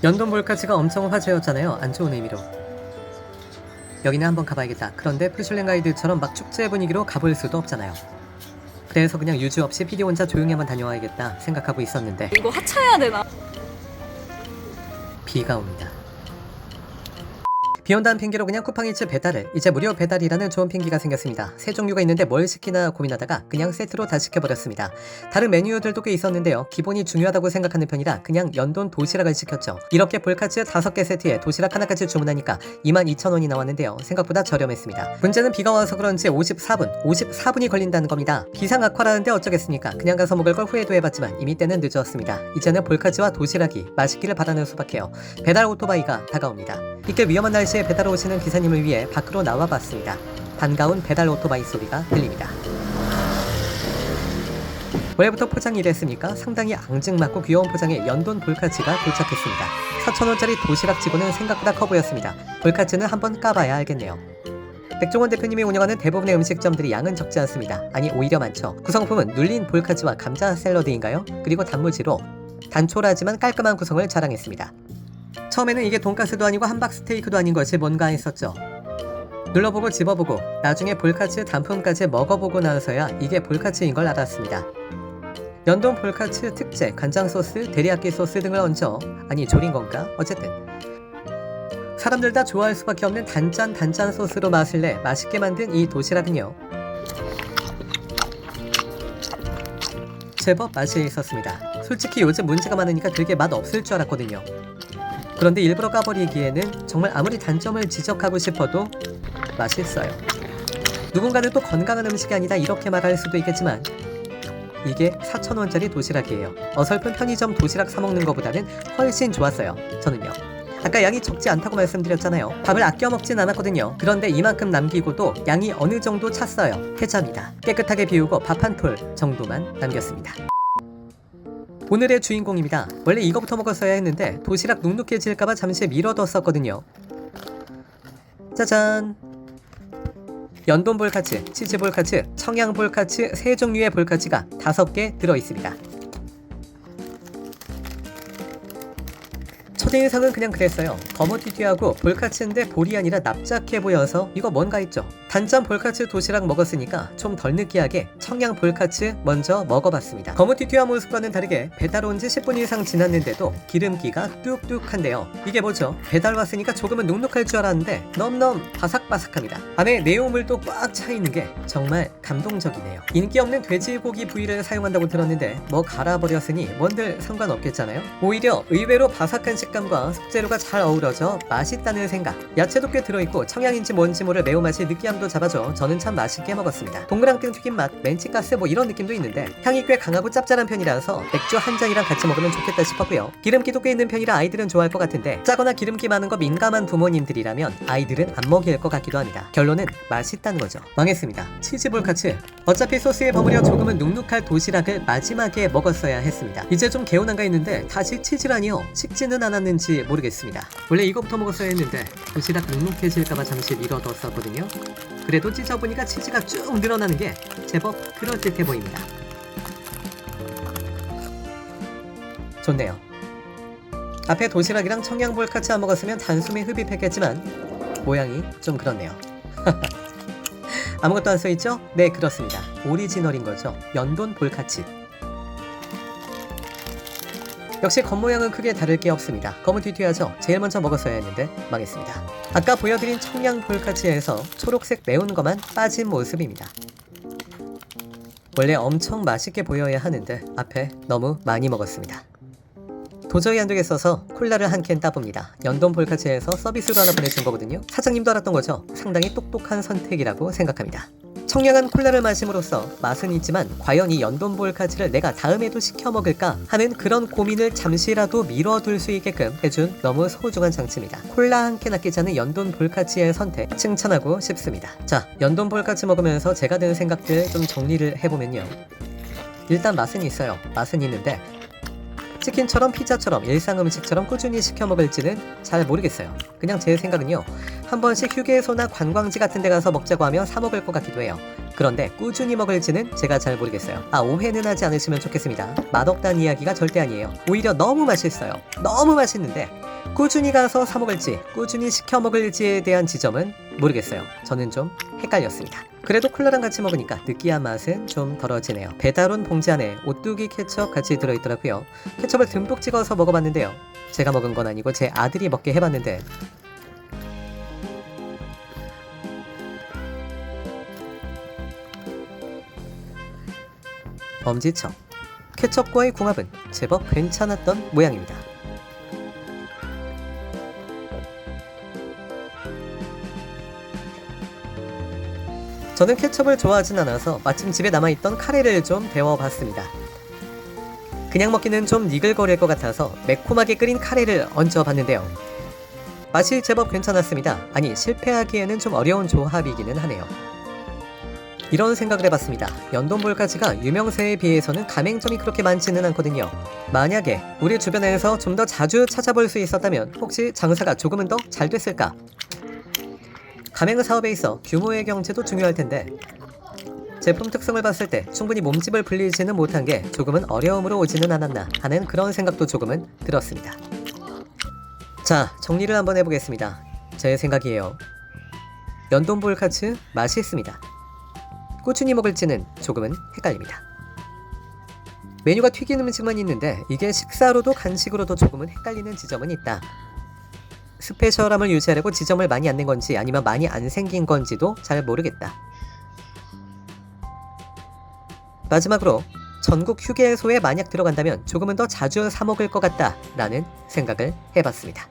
연돈 몰카츠가 엄청 화제였잖아요. 안 좋은 의미로. 여기는 한번 가봐야겠다. 그런데 푸슐랭 가이드처럼 막 축제 분위기로 가볼 수도 없잖아요. 그래서 그냥 유주 없이 PD 혼자 조용히 한번 다녀와야겠다 생각하고 있었는데 이거 하차해야 되나? 비가 옵니다. 비온다는 핑계로 그냥 쿠팡이츠 배달을, 이제 무료 배달이라는 좋은 핑계가 생겼습니다. 세 종류가 있는데 뭘 시키나 고민하다가 그냥 세트로 다 시켜버렸습니다. 다른 메뉴들도 꽤 있었는데요. 기본이 중요하다고 생각하는 편이라 그냥 연돈 도시락을 시켰죠. 이렇게 볼카츠 5개 세트에 도시락 하나까지 주문하니까 22,000원이 나왔는데요. 생각보다 저렴했습니다. 문제는 비가 와서 그런지 54분이 걸린다는 겁니다. 기상 악화라는데 어쩌겠습니까. 그냥 가서 먹을 걸 후회도 해봤지만 이미 때는 늦었습니다. 이제는 볼카츠와 도시락이 맛있기를 바라는 수밖에요. 배달 오토바이가 다가옵니다. 이렇게 위험한 날씨에 배달 오시는 기사님을 위해 밖으로 나와봤습니다. 반가운 배달 오토바이 소리가 들립니다. 원래부터 포장이 이랬습니까? 상당히 앙증맞고 귀여운 포장의 연돈 볼카츠가 도착했습니다. 4,000원짜리 도시락치고는 생각보다 커 보였습니다. 볼카츠는 한번 까봐야 알겠네요. 백종원 대표님이 운영하는 대부분의 음식점들이 양은 적지 않습니다. 아니 오히려 많죠. 구성품은 눌린 볼카츠와 감자 샐러드인가요? 그리고 단무지로 단촐하지만 깔끔한 구성을 자랑했습니다. 처음에는 이게 돈가스도 아니고 함박 스테이크도 아닌 것이 뭔가 했었죠. 눌러보고 집어보고 나중에 볼카츠 단품까지 먹어보고 나서야 이게 볼카츠인 걸 알았습니다. 연돈 볼카츠 특제 간장 소스, 데리야끼 소스 등을 얹어, 아니 졸인 건가? 어쨌든 사람들 다 좋아할 수밖에 없는 단짠 소스로 맛을 내 맛있게 만든 이 도시락은요, 제법 맛이 있었습니다. 솔직히 요즘 문제가 많으니까 되게 맛 없을 줄 알았거든요. 그런데 일부러 까버리기에는 정말 아무리 단점을 지적하고 싶어도 맛있어요. 누군가는 또 건강한 음식이 아니다 이렇게 말할 수도 있겠지만 이게 4,000원짜리 도시락이에요. 어설픈 편의점 도시락 사먹는 것보다는 훨씬 좋았어요. 저는요. 아까 양이 적지 않다고 말씀드렸잖아요. 밥을 아껴 먹진 않았거든요. 그런데 이만큼 남기고도 양이 어느 정도 찼어요. 해자입니다. 깨끗하게 비우고 밥 한 톨 정도만 남겼습니다. 오늘의 주인공입니다. 원래 이거부터 먹었어야 했는데 도시락 눅눅해질까봐 잠시 미뤄뒀었거든요. 짜잔! 연돈 볼카츠, 치즈 볼카츠, 청양 볼카츠, 세 종류의 볼카츠가 5개 들어있습니다. 첫인상은 그냥 그랬어요. 거무튀튀하고 볼카츠인데 볼이 아니라 납작해 보여서 이거 뭔가 했죠. 단짠 볼카츠 도시락 먹었으니까 좀 덜 느끼하게 청양 볼카츠 먼저 먹어봤습니다. 거무튀튀한 모습과는 다르게 배달 온 지 10분 이상 지났는데도 기름기가 뚝뚝한데요. 이게 뭐죠? 배달 왔으니까 조금은 눅눅할 줄 알았는데 넘넘 바삭바삭합니다. 안에 내용물도 꽉 차있는 게 정말 감동적이네요. 인기 없는 돼지고기 부위를 사용한다고 들었는데 뭐 갈아버렸으니 뭔들 상관없겠잖아요. 오히려 의외로 바삭한 식감과 속재료가 잘 어우러져 맛있다는 생각. 야채도 꽤 들어있고 청양인지 뭔지 모를 매운맛이 느끼함도 잡아줘 저는 참 맛있게 먹었습니다. 동그랑땡 튀김맛, 멘치가스 뭐 이런 느낌도 있는데 향이 꽤 강하고 짭짤한 편이라서 맥주 한 잔이랑 같이 먹으면 좋겠다 싶었고요. 기름기도 꽤 있는 편이라 아이들은 좋아할 것 같은데 짜거나 기름기 많은 거 민감한 부모님들이라면 아이들은 안 먹일 것 같기도 합니다. 결론은 맛있다는 거죠. 망했습니다. 치즈 볼카츠. 어차피 소스에 버무려 조금은 눅눅할 도시락을 마지막에 먹었어야 했습니다. 이제 좀 개운한가 했는데 다시 치즈라니요. 식지는 않았는지 모르겠습니다. 원래 이거부터 먹었어야 했는데 도시락 눅눅해질까봐 잠시 미뤄뒀었거든요. 그래도 찢어보니까 치즈가 쭉 늘어나는 게 제법 그럴듯해 보입니다. 좋네요. 앞에 도시락이랑 청양 볼카츠 안 먹었으면 단숨에 흡입했겠지만 모양이 좀 그렇네요. 아무것도 안 써있죠? 네, 그렇습니다. 오리지널인 거죠. 연돈 볼카츠. 역시 겉모양은 크게 다를 게 없습니다. 거무튀튀하죠? 제일 먼저 먹었어야 했는데 망했습니다. 아까 보여드린 청양 볼카츠에서 초록색 매운 것만 빠진 모습입니다. 원래 엄청 맛있게 보여야 하는데 앞에 너무 많이 먹었습니다. 도저히 안 되겠어서 콜라를 한 캔 따봅니다. 연돈 볼카츠에서 서비스로 하나 보내준 거거든요. 사장님도 알았던 거죠? 상당히 똑똑한 선택이라고 생각합니다. 청량한 콜라를 마심으로써 맛은 있지만 과연 이 연돈 볼카츠를 내가 다음에도 시켜 먹을까 하는 그런 고민을 잠시라도 미뤄둘 수 있게끔 해준 너무 소중한 장치입니다. 콜라 한 캔 아끼지 않은 연돈 볼카츠의 선택 칭찬하고 싶습니다. 자, 연돈 볼카츠 먹으면서 제가 드는 생각들 좀 정리를 해보면요. 일단 맛은 있어요. 맛은 있는데 치킨처럼 피자처럼 일상 음식처럼 꾸준히 시켜 먹을지는 잘 모르겠어요. 그냥 제 생각은요. 한 번씩 휴게소나 관광지 같은 데 가서 먹자고 하면 사 먹을 것 같기도 해요. 그런데 꾸준히 먹을지는 제가 잘 모르겠어요. 오해는 하지 않으시면 좋겠습니다. 맛없다는 이야기가 절대 아니에요. 오히려 너무 맛있어요. 너무 맛있는데 꾸준히 가서 사 먹을지 꾸준히 시켜 먹을지에 대한 지점은 모르겠어요. 저는 좀 헷갈렸습니다. 그래도 콜라랑 같이 먹으니까 느끼한 맛은 좀 덜어지네요. 배달 온 봉지 안에 오뚜기 케첩 같이 들어있더라고요. 케첩을 듬뿍 찍어서 먹어봤는데요. 제가 먹은 건 아니고 제 아들이 먹게 해봤는데 엄지척. 케첩과의 궁합은 제법 괜찮았던 모양입니다. 저는 케첩을 좋아하진 않아서 마침 집에 남아있던 카레를 좀 데워봤습니다. 그냥 먹기는 좀 니글거릴 것 같아서 매콤하게 끓인 카레를 얹어봤는데요. 맛이 제법 괜찮았습니다. 아니, 실패하기에는 좀 어려운 조합이기는 하네요. 이런 생각을 해봤습니다. 연돈볼까치가 유명세에 비해서는 가맹점이 그렇게 많지는 않거든요. 만약에 우리 주변에서 좀 더 자주 찾아볼 수 있었다면 혹시 장사가 조금은 더 잘 됐을까? 가맹 사업에 있어 규모의 경제도 중요할 텐데 제품 특성을 봤을 때 충분히 몸집을 불리지는 못한 게 조금은 어려움으로 오지는 않았나 하는 그런 생각도 조금은 들었습니다. 자, 정리를 한번 해보겠습니다. 제 생각이에요. 연돈볼카츠 맛있습니다. 꾸준히 먹을지는 조금은 헷갈립니다. 메뉴가 튀긴 음식만 있는데 이게 식사로도 간식으로도 조금은 헷갈리는 지점은 있다. 스페셜함을 유지하려고 지점을 많이 안 낸 건지 아니면 많이 안 생긴 건지도 잘 모르겠다. 마지막으로 전국 휴게소에 만약 들어간다면 조금은 더 자주 사 먹을 것 같다 라는 생각을 해봤습니다.